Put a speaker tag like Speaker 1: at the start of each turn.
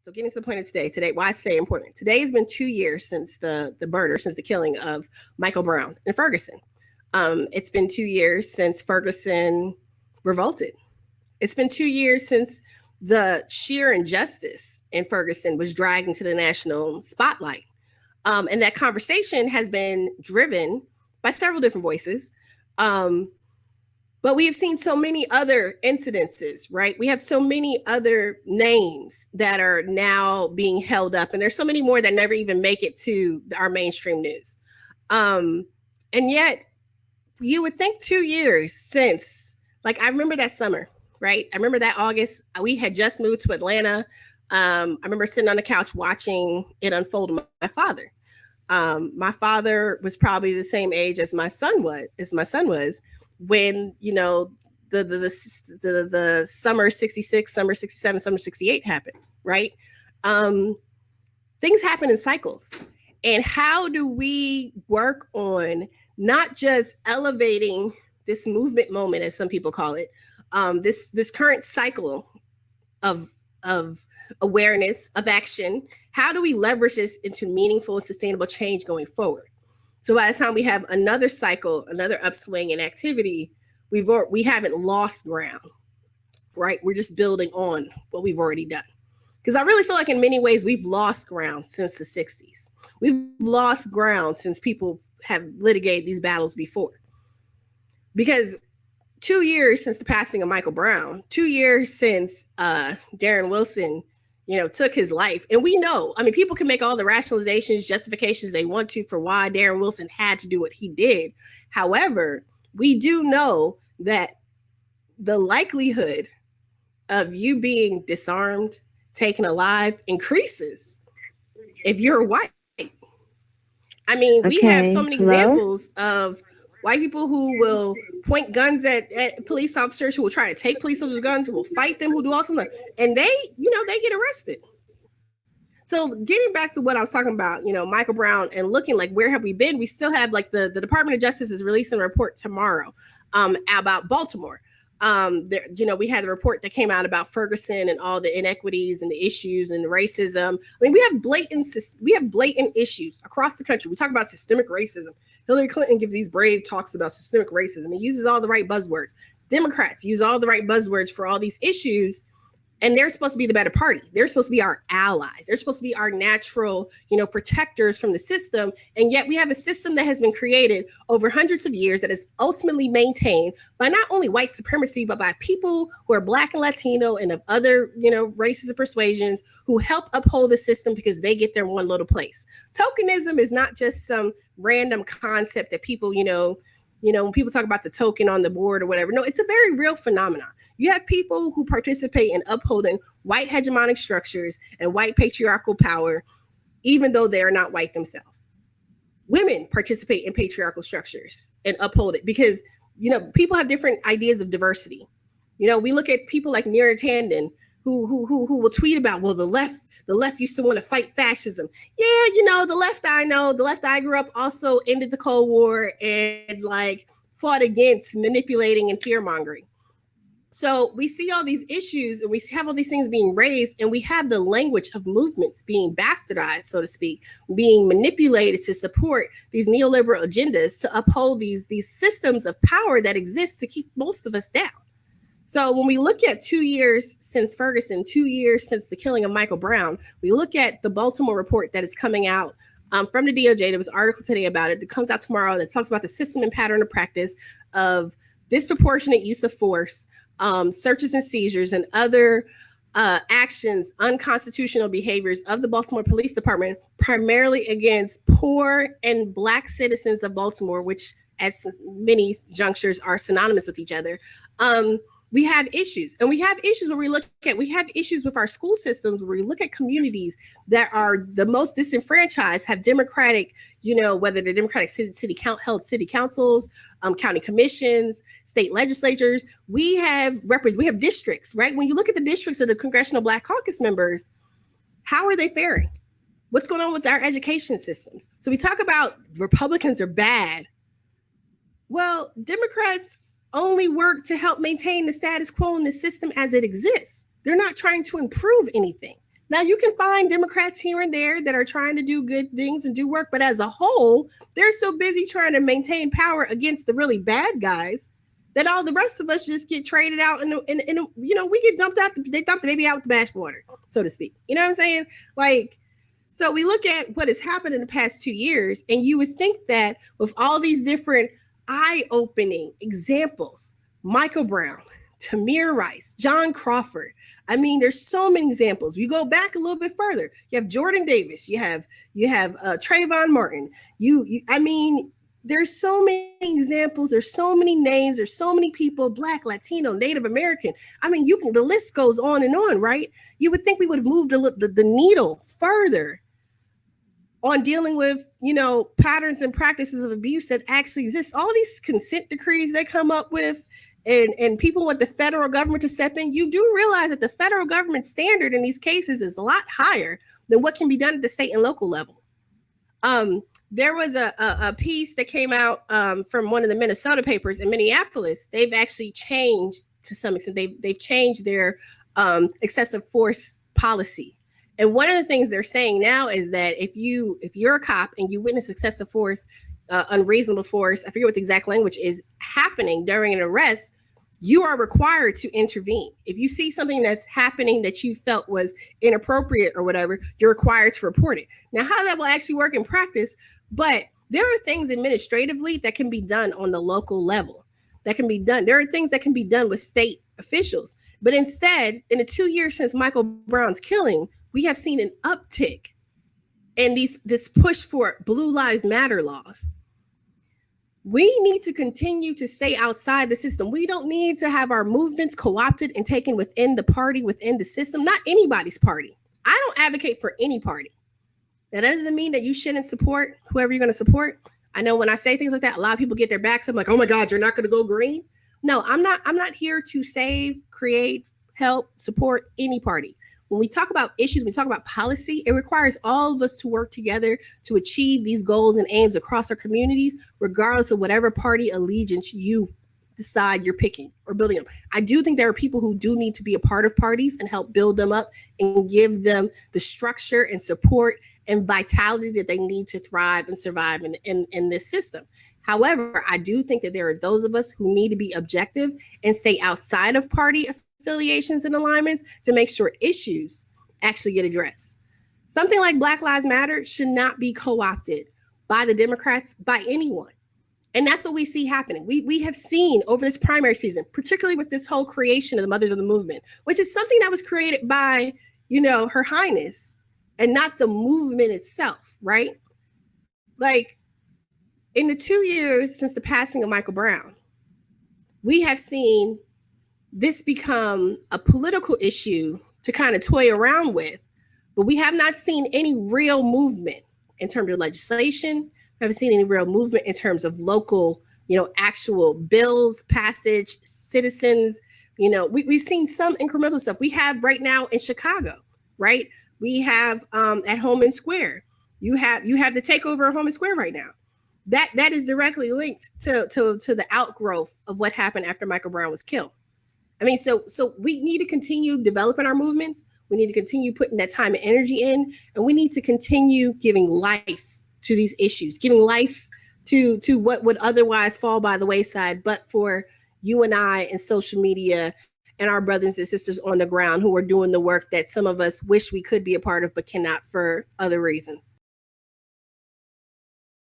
Speaker 1: So getting to the point of today, why is today important? Today has been 2 years since the murder, since the killing of Michael Brown in Ferguson. It's been 2 years since Ferguson revolted. It's been 2 years since the sheer injustice in Ferguson was dragged into the national spotlight. And that conversation has been driven by several different voices. But we have seen so many other incidences, right? We have so many other names that are now being held up, and there's so many more that never even make it to our mainstream news. And yet, you would think 2 years since, like, I remember that summer, right? I remember that August. We had just moved to Atlanta. I remember sitting on the couch watching it unfold with my father. My father was probably the same age as my son was when, you know, the summer 66, summer 67, summer 68 happened, right? Things happen in cycles. And how do we work on not just elevating this movement moment, as some people call it, this current cycle of awareness, of action? How do we leverage this into meaningful and sustainable change going forward? So by the time we have another cycle, another upswing in activity, we haven't lost ground, right? We're just building on what we've already done. Because I really feel like in many ways, we've lost ground since the 60s. We've lost ground since people have litigated these battles before. Because 2 years since the passing of Michael Brown, 2 years since Darren Wilson, you know, took his life. And we know, I mean, people can make all the rationalizations, justifications they want to for why Darren Wilson had to do what he did. However, we do know that the likelihood of you being disarmed, taken alive, increases if you're white. I mean, we have so many examples of white people who will point guns at police officers, who will try to take police officers' guns, who will fight them, who do all something, and they get arrested. So getting back to what I was talking about, you know, Michael Brown, and looking like, where have we been? We still have, like, the Department of Justice is releasing a report tomorrow about Baltimore. We had the report that came out about Ferguson and all the inequities and the issues and the racism. I mean, we have blatant issues across the country. We talk about systemic racism. Hillary Clinton gives these brave talks about systemic racism. He uses all the right buzzwords. Democrats use all the right buzzwords for all these issues. And they're supposed to be the better party. They're supposed to be our allies. They're supposed to be our natural, protectors from the system. And yet we have a system that has been created over hundreds of years that is ultimately maintained by not only white supremacy, but by people who are Black and Latino and of other, races and persuasions, who help uphold the system because they get their one little place. Tokenism is not just some random concept that people, when people talk about the token on the board or whatever. No, it's a very real phenomenon. You have people who participate in upholding white hegemonic structures and white patriarchal power, even though they are not white themselves. Women participate in patriarchal structures and uphold it because, people have different ideas of diversity. We look at people like Neera Tanden, who will tweet about, well, the left used to want to fight fascism. Yeah, the left I grew up also ended the Cold War and fought against manipulating and fear mongering. So we see all these issues and we have all these things being raised, and we have the language of movements being bastardized, so to speak, being manipulated to support these neoliberal agendas to uphold these systems of power that exist to keep most of us down. So when we look at 2 years since Ferguson, 2 years since the killing of Michael Brown, we look at the Baltimore report that is coming out from the DOJ. There was an article today about it that comes out tomorrow that talks about the system and pattern of practice of disproportionate use of force, searches and seizures, and other actions, unconstitutional behaviors of the Baltimore Police Department, primarily against poor and Black citizens of Baltimore, which at many junctures are synonymous with each other. We have issues, and we have issues with our school systems, where we look at communities that are the most disenfranchised, have democratic, whether they're democratic held city councils, county commissions, state legislatures. We have districts, right? When you look at the districts of the Congressional Black Caucus members, how are they faring? What's going on with our education systems? So we talk about Republicans are bad. Well, Democrats only work to help maintain the status quo in the system as it exists. They're not trying to improve anything. Now, you can find Democrats here and there that are trying to do good things and do work, but as a whole, they're so busy trying to maintain power against the really bad guys that all the rest of us just get traded out, and we get dumped out. They dump the baby out with the bathwater, so to speak. You know what I'm saying? Like, so we look at what has happened in the past 2 years, and you would think that with all these different eye-opening examples, Michael Brown, Tamir Rice, John Crawford. I mean, there's so many examples. You go back a little bit further. You have Jordan Davis. You have Trayvon Martin. I mean, there's so many examples. There's so many names. There's so many people, Black, Latino, Native American. I mean, the list goes on, right? You would think we would have moved the needle further on dealing with, patterns and practices of abuse that actually exist. All these consent decrees they come up with, and people want the federal government to step in. You do realize that the federal government standard in these cases is a lot higher than what can be done at the state and local level. There was a piece that came out from one of the Minnesota papers in Minneapolis. They've actually changed to some extent. They've changed their excessive force policy. And one of the things they're saying now is that if you're a cop and you witness excessive force, unreasonable force, I forget what the exact language is, happening during an arrest, you are required to intervene. If you see something that's happening that you felt was inappropriate or whatever, you're required to report it. Now, how that will actually work in practice, but there are things administratively that can be done on the local level. That can be done. There are things that can be done with state officials. But instead, in the 2 years since Michael Brown's killing, we have seen an uptick in this push for Blue Lives Matter laws. We need to continue to stay outside the system. We don't need to have our movements co-opted and taken within the party, within the system, not anybody's party. I don't advocate for any party. That doesn't mean that you shouldn't support whoever you're going to support. I know when I say things like that, a lot of people get their backs up like, oh my God, you're not going to go green. No, I'm not here to save, create, help, support any party. When we talk about issues, we talk about policy, it requires all of us to work together to achieve these goals and aims across our communities, regardless of whatever party allegiance you decide you're picking or building up. I do think there are people who do need to be a part of parties and help build them up and give them the structure and support and vitality that they need to thrive and survive in this system. However, I do think that there are those of us who need to be objective and stay outside of party affiliations and alignments to make sure issues actually get addressed. Something like Black Lives Matter should not be co-opted by the Democrats, by anyone. And that's what we see happening. We have seen over this primary season, particularly with this whole creation of the Mothers of the Movement, which is something that was created by, Her Highness and not the movement itself, right? Like, in the 2 years since the passing of Michael Brown, we have seen this become a political issue to kind of toy around with, but we have not seen any real movement in terms of legislation. We haven't seen any real movement in terms of local, actual bills, passage, citizens. We've seen some incremental stuff. We have right now in Chicago, right? We have at Homan Square. You have the takeover of Homan Square right now. That is directly linked to the outgrowth of what happened after Michael Brown was killed. I mean, so we need to continue developing our movements. We need to continue putting that time and energy in, and we need to continue giving life to these issues, giving life to what would otherwise fall by the wayside, but for you and I and social media and our brothers and sisters on the ground who are doing the work that some of us wish we could be a part of, but cannot for other reasons.